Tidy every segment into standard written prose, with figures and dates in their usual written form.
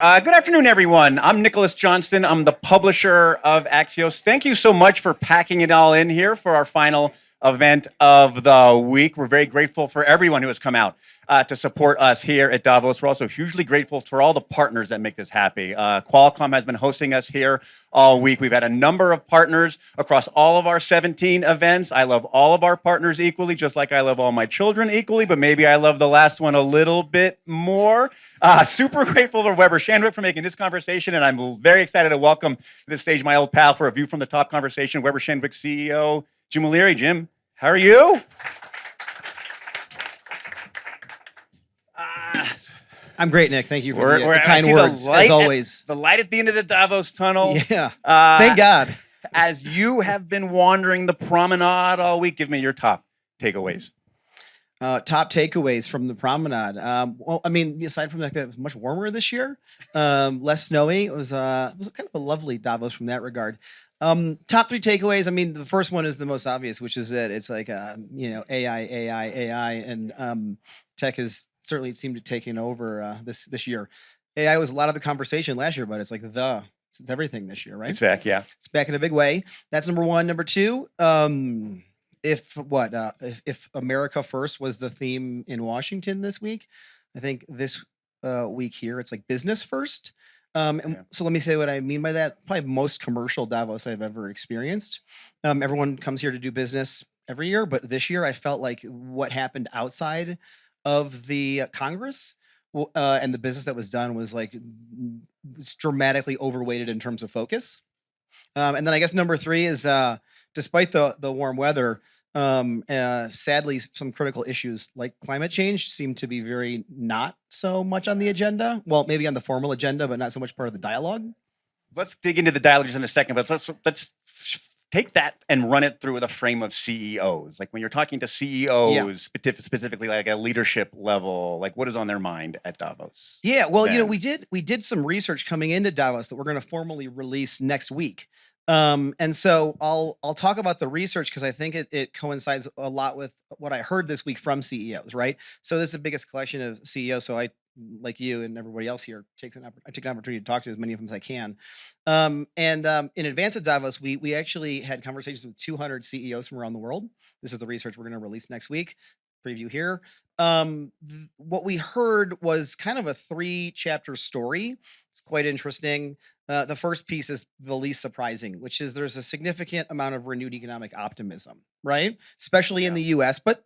Good afternoon, everyone. I'm Nicholas Johnston. I'm the publisher of Axios. Thank you so much for packing it all in here for our final event of the week. We're very grateful for everyone who has come out to support us here at Davos. We're also hugely grateful for all the partners that make this happy. Qualcomm has been hosting us here all week. We've had a number of partners across all of our 17 events. I love all of our partners equally, just like I love all my children equally, but maybe I love the last one a little bit more. Super grateful for Weber Shandwick for making this conversation, and I'm very excited to welcome to this stage my old pal for a view from the top conversation, Weber Shandwick CEO, Jim O'Leary. Jim, how are you? I'm great, Nick. Thank you for the kind I words, as always. The light at the end of the Davos tunnel. Yeah, thank God. As you have been wandering the promenade all week, give me your top takeaways. Top takeaways from the promenade. Well, I mean, aside from the fact that it was much warmer this year, less snowy, it was kind of a lovely Davos from that regard. Top three takeaways. I mean, the first one is the most obvious, which is that it's like AI, and tech has certainly seemed to taken over this year. AI was a lot of the conversation last year, but it's like it's everything this year, right? It's back, yeah. It's back in a big way. That's number one. Number two, if America First was the theme in Washington this week, I think this week here it's like business first. So let me say what I mean by that. Probably most commercial Davos I've ever experienced. Everyone comes here to do business every year, but this year I felt like what happened outside of the Congress and the business that was done was like dramatically overweighted in terms of focus. And then I guess number three is despite the warm weather, sadly, some critical issues like climate change seem to be very not so much on the agenda. Well, maybe on the formal agenda, but not so much part of the dialogue. Let's dig into the dialogue just in a second, but let's take that and run it through the frame of CEOs. Like when you're talking to CEOs, specifically like a leadership level, like what is on their mind at Davos? Yeah, well, we did some research coming into Davos that we're going to formally release next week. And so I'll talk about the research because I think it coincides a lot with what I heard this week from CEOs, right? So this is the biggest collection of CEOs. So I, like you and everybody else here, I take an opportunity to talk to as many of them as I can. In advance of Davos, we actually had conversations with 200 CEOs from around the world. This is the research we're going to release next week. Preview here. What we heard was kind of a 3-chapter story. It's quite interesting. The first piece is the least surprising, which is there's a significant amount of renewed economic optimism, right? Especially in the US, but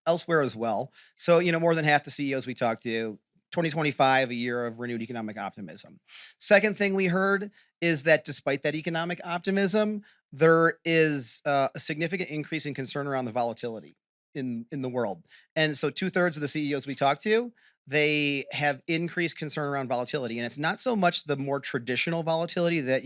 elsewhere as well. So, more than half the CEOs we talked to, 2025, a year of renewed economic optimism. Second thing we heard is that despite that economic optimism, there is a significant increase in concern around the volatility in the world. And so 2/3 of the CEOs we talked to, they have increased concern around volatility. And it's not so much the more traditional volatility that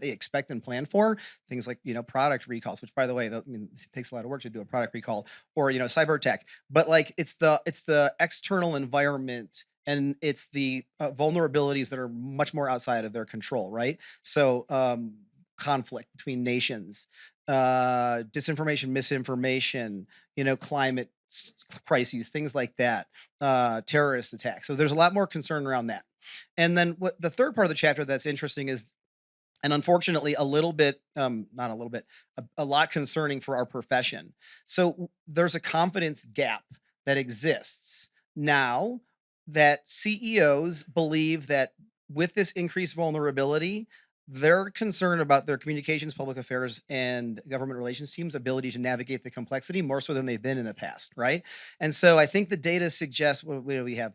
they expect and plan for, things like, product recalls, which by the way, it takes a lot of work to do a product recall, or, cyber attack, but like it's the external environment and it's the vulnerabilities that are much more outside of their control, right? So conflict between nations, disinformation, misinformation, climate crises, things like that, terrorist attacks. So there's a lot more concern around that. And then what the third part of the chapter that's interesting is, and unfortunately a lot concerning for our profession. So there's a confidence gap that exists now that CEOs believe that with this increased vulnerability, they're concerned about their communications, public affairs, and government relations teams' ability to navigate the complexity more so than they've been in the past, right? And so I think the data suggests what do we have?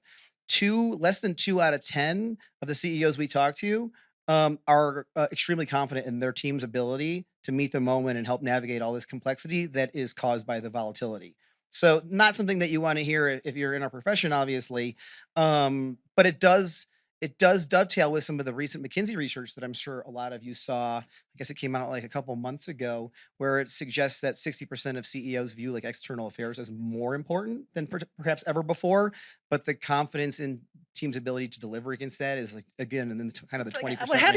Less than 2 out of 10 of the CEOs we talk to are extremely confident in their team's ability to meet the moment and help navigate all this complexity that is caused by the volatility. So not something that you want to hear if you're in our profession, obviously, but it does dovetail with some of the recent McKinsey research that I'm sure a lot of you saw. I guess it came out like a couple months ago, where it suggests that 60% of CEOs view like external affairs as more important than perhaps ever before. But the confidence in teams' ability to deliver against that is like, again, and then kind of the 20%. How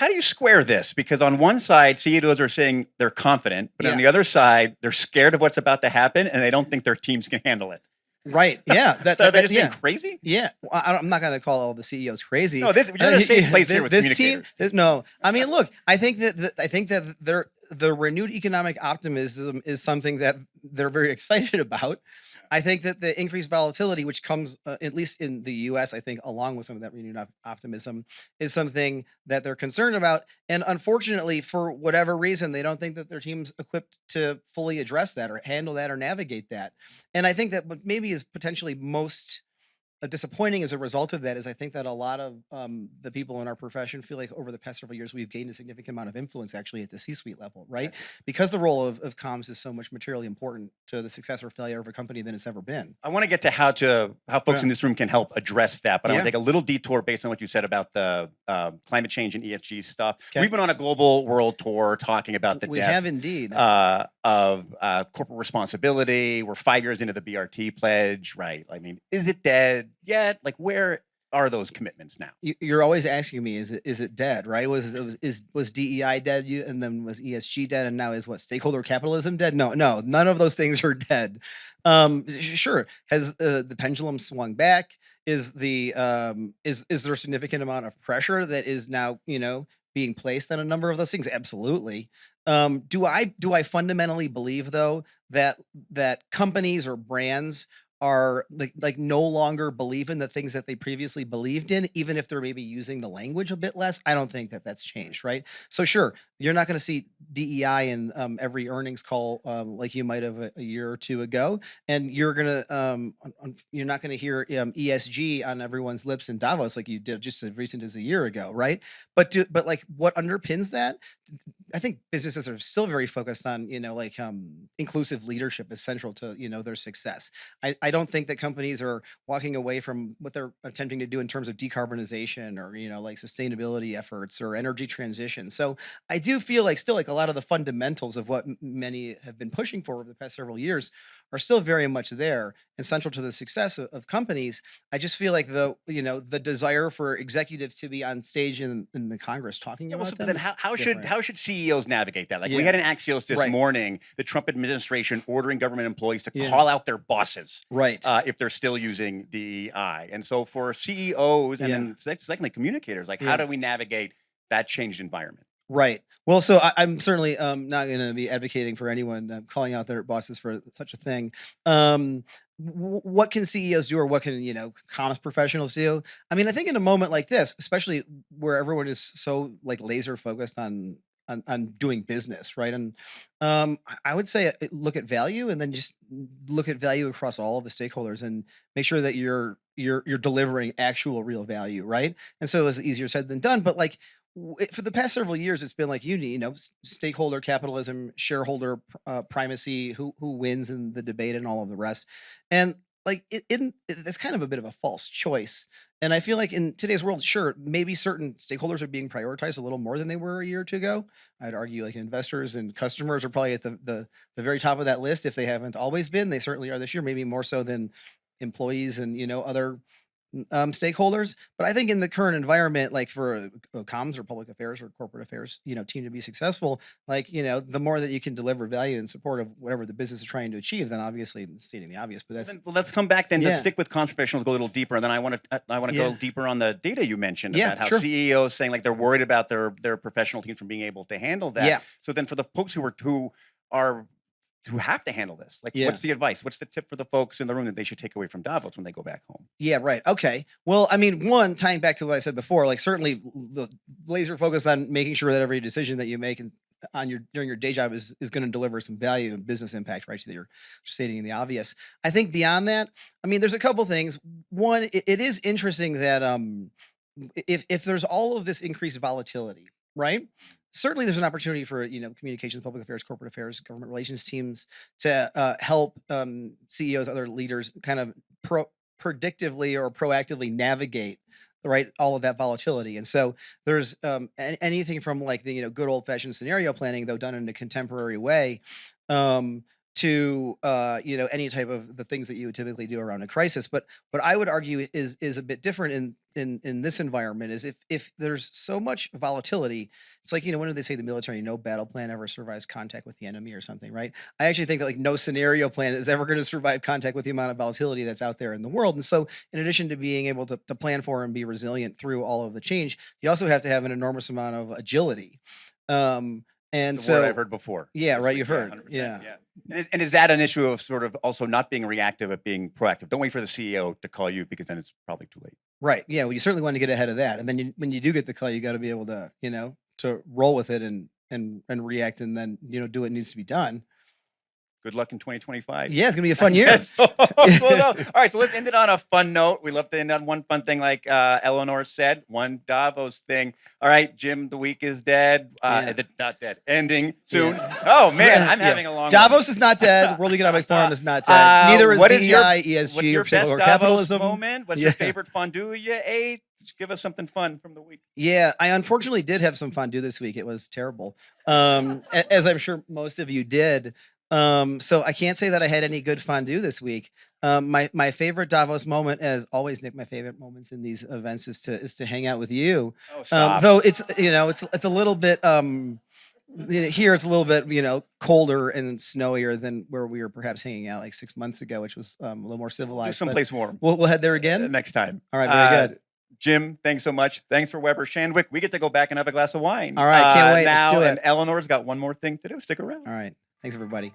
do you square this? Because on one side, CEOs are saying they're confident, but on the other side, they're scared of what's about to happen and they don't think their teams can handle it. Right. Yeah. Are they just being Yeah. crazy? Yeah. Well, I'm not going to call all the CEOs crazy. No, you're in a safe place here with This team, communicators. no. I mean, look, I think that the renewed economic optimism is something that they're very excited about. I think that the increased volatility, which comes at least in the U.S., I think along with some of that renewed optimism, is something that they're concerned about. And unfortunately, for whatever reason, they don't think that their team's equipped to fully address that or handle that or navigate that. And I think that what maybe is potentially most disappointing as a result of that is I think that a lot of the people in our profession feel like over the past several years we've gained a significant amount of influence actually at the C-suite level, right? Yes. Because the role of comms is so much materially important to the success or failure of a company than it's ever been. I want to get to how folks Yeah. in this room can help address that, but I want Yeah. to take a little detour based on what you said about the climate change and ESG stuff. Okay. We've been on a global world tour talking about the We death have indeed. of corporate responsibility. We're 5 years into the BRT pledge, right? I mean, is it dead yet? Like, where are those commitments now? You're always asking me, is it dead, right? Was DEI dead? And then was ESG dead? And now is what, stakeholder capitalism dead? No, no, none of those things are dead. Sure. Has the pendulum swung back? Is there a significant amount of pressure that is now being placed on a number of those things? Absolutely. Do I fundamentally believe though that companies or brands are like no longer believe in the things that they previously believed in, even if they're maybe using the language a bit less? I don't think that that's changed, right? So sure, you're not going to see DEI in every earnings call like you might have a year or two ago, and you're not going to hear ESG on everyone's lips in Davos like you did just as recent as a year ago, right? But like what underpins that? I think businesses are still very focused on, inclusive leadership is central to, their success. I don't think that companies are walking away from what they're attempting to do in terms of decarbonization or, like sustainability efforts or energy transition. So I do feel like still like a lot of the fundamentals of what many have been pushing for over the past several years are still very much there and central to the success of companies. I just feel like the desire for executives to be on stage in the Congress talking Yeah, well, about so, but them then is how different. should CEOs navigate that? Like we Yeah. had an Axios this Right. morning, the Trump administration ordering government employees to Yeah. call out their bosses Right. if they're still using DEI. And so for CEOs and Yeah. then secondly communicators, like how Yeah. do we navigate that changed environment? Right. Well, so I'm certainly not going to be advocating for anyone calling out their bosses for such a thing. What can CEOs do, or what can comms professionals do? I mean, I think in a moment like this, especially where everyone is so like laser focused on doing business, right? And I would say look at value, and then just look at value across all of the stakeholders, and make sure that you're delivering actual real value, right? And so it's easier said than done, but like for the past several years, it's been like stakeholder capitalism, shareholder primacy, who wins in the debate, and all of the rest. And like it's kind of a bit of a false choice. And I feel like in today's world, sure, maybe certain stakeholders are being prioritized a little more than they were a year or two ago. I'd argue like investors and customers are probably at the very top of that list if they haven't always been. They certainly are this year, maybe more so than employees and other stakeholders. But I think in the current environment, like for comms or public affairs or corporate affairs, team to be successful, like the more that you can deliver value in support of whatever the business is trying to achieve, then obviously it's stating the obvious. But that's Well, let's come back then. Let's yeah, stick with comms professionals, go a little deeper, and then I want to go yeah, deeper on the data you mentioned yeah, about how sure, CEOs saying like they're worried about their professional teams from being able to handle that. yeah, So then for the folks are who have to handle this, like yeah. what's the advice? What's the tip for the folks in the room that they should take away from Davos when they go back home? Yeah, right. Okay. Well, I mean, one, tying back to what I said before, like certainly the laser focus on making sure that every decision that you make and on your during your day job is going to deliver some value and business impact, right? So that you're stating the obvious. I think beyond that, I mean, there's a couple things. One, it is interesting that if there's all of this increased volatility, right? Certainly, there's an opportunity for communications, public affairs, corporate affairs, government relations teams to help CEOs, other leaders, kind of predictively or proactively navigate right all of that volatility. And so there's anything from like the good old fashioned scenario planning, though done in a contemporary way, um, to any type of the things that you would typically do around a crisis. But what I would argue is a bit different in this environment is if there's so much volatility, it's like, when do they say the military, no battle plan ever survives contact with the enemy or something, right? I actually think that like no scenario plan is ever going to survive contact with the amount of volatility that's out there in the world. And so in addition to being able to plan for and be resilient through all of the change, you also have to have an enormous amount of agility. And It's a word I've so heard before. yeah, right. Actually. You've Yeah, heard. 100%. Yeah. Yeah. And is that an issue of sort of also not being reactive, but being proactive? Don't wait for the CEO to call you because then it's probably too late. Right. Yeah. Well, you certainly want to get ahead of that, and then when you do get the call, you got to be able to, to roll with it and react, and then do what needs to be done. Good luck in 2025. Yeah, it's gonna be a fun year. Yes. Well, no. All right, so let's end it on a fun note. We love to end on one fun thing, like Eleanor said, one Davos thing. All right, Jim, the week is dead. Yeah. Not dead. Ending soon. Yeah. Oh man, I'm Yeah. having a long. Davos is not dead. World Economic Forum is not dead. Neither is what is your- DEI, ESG, What's your or best Davos capitalism. moment? What's your favorite fondue you ate? Just give us something fun from the week. Yeah, I unfortunately did have some fondue this week. It was terrible, as I'm sure most of you did. So I can't say that I had any good fondue this week. My favorite Davos moment, as always, Nick, my favorite moments in these events is to hang out with you. Oh, stop. Though it's it's a little bit here it's a little bit colder and snowier than where we were perhaps hanging out like 6 months ago, which was a little more Do civilized. but someplace warm. We'll head there again Next time. All right, very good. Jim, thanks so much. Thanks for Weber Shandwick. We get to go back and have a glass of wine. All right, can't wait. Now, Let's do it. and Eleanor's got one more thing to do. Stick around. All right, thanks everybody.